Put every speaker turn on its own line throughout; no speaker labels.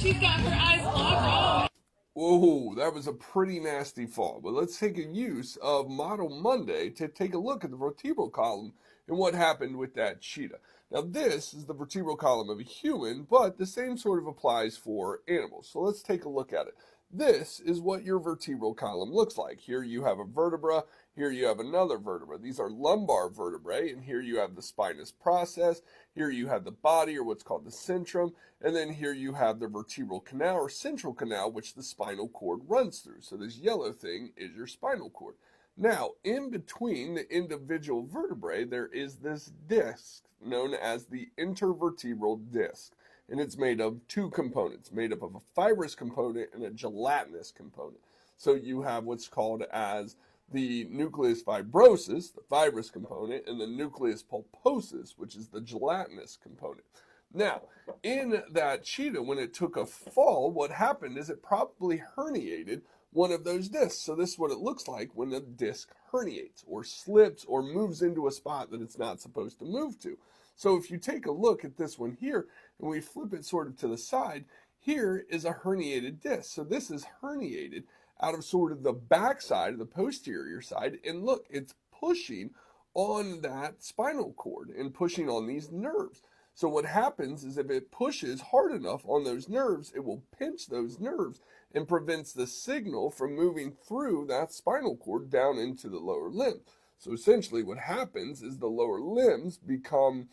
she's got her eyes locked.
Whoa, that was a pretty nasty fall. But let's take a use of Model Monday to take a look at the vertebral column and what happened with that cheetah. Now, this is the vertebral column of a human, but the same sort of applies for animals. So let's take a look at it. This is what your vertebral column looks like. Here you have a vertebra, here you have another vertebra. These are lumbar vertebrae, and here you have the spinous process. Here you have the body, or what's called the centrum, and then here you have the vertebral canal or central canal, which the spinal cord runs through. So this yellow thing is your spinal cord. Now, in between the individual vertebrae, there is this disc known as the intervertebral disc. And it's made of two components, made up of a fibrous component and a gelatinous component. So you have what's called as the nucleus fibrosus, the fibrous component, and the nucleus pulposus, which is the gelatinous component. Now, in that cheetah, when it took a fall, what happened is it probably herniated one of those discs. So this is what it looks like when the disc herniates or slips or moves into a spot that it's not supposed to move to. So if you take a look at this one here and we flip it sort of to the side, here is a herniated disc. So this is herniated out of sort of the back side, the posterior side, and look, it's pushing on that spinal cord and pushing on these nerves. So what happens is if it pushes hard enough on those nerves, it will pinch those nerves and prevents the signal from moving through that spinal cord down into the lower limb. So essentially what happens is the lower limbs become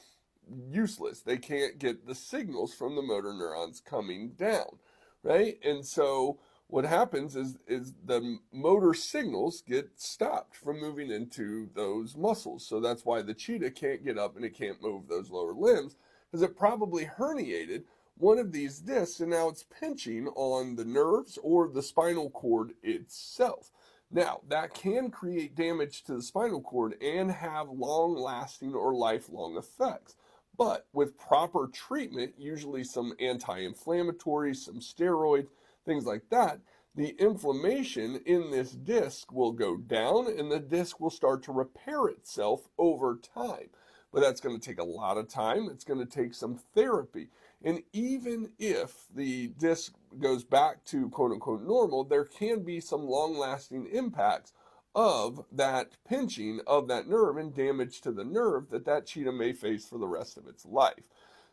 useless. They can't get the signals from the motor neurons coming down, right? And so what happens is the motor signals get stopped from moving into those muscles. So that's why the cheetah can't get up and it can't move those lower limbs, because it probably herniated one of these discs and now it's pinching on the nerves or the spinal cord itself. Now, that can create damage to the spinal cord and have long-lasting or lifelong effects. But with proper treatment, usually some anti-inflammatories, some steroids, things like that, the inflammation in this disc will go down and the disc will start to repair itself over time. But that's going to take a lot of time. It's going to take some therapy. And even if the disc goes back to quote unquote normal, there can be some long lasting impacts of that pinching of that nerve and damage to the nerve that cheetah may face for the rest of its life.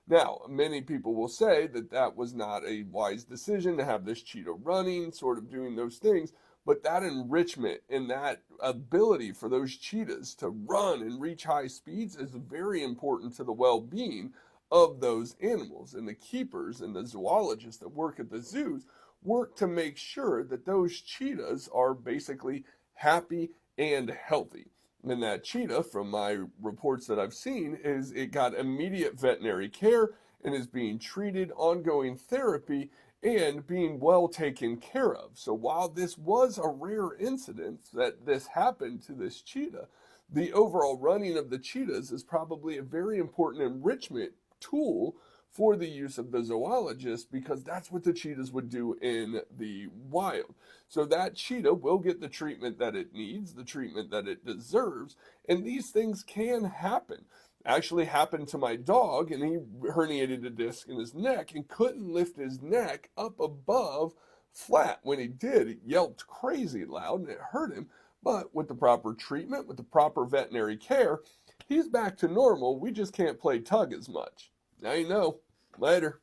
Now, many people will say that that was not a wise decision to have this cheetah running, sort of doing those things, but that enrichment and that ability for those cheetahs to run and reach high speeds is very important to the well-being of those animals. And the keepers and the zoologists that work at the zoos work to make sure that those cheetahs are basically happy and healthy. And that cheetah, from my reports that I've seen, is it got immediate veterinary care and is being treated, ongoing therapy, and being well taken care of. So while this was a rare incident that this happened to this cheetah, the overall running of the cheetahs is probably a very important enrichment tool for the use of the zoologist, because that's what the cheetahs would do in the wild. So that cheetah will get the treatment that it needs, the treatment that it deserves, and these things can happen. Actually happened to my dog, and he herniated a disc in his neck and couldn't lift his neck up above flat. When he did, he yelped crazy loud and it hurt him. But with the proper treatment, with the proper veterinary care, he's back to normal. We just can't play tug as much. Now you know. Later.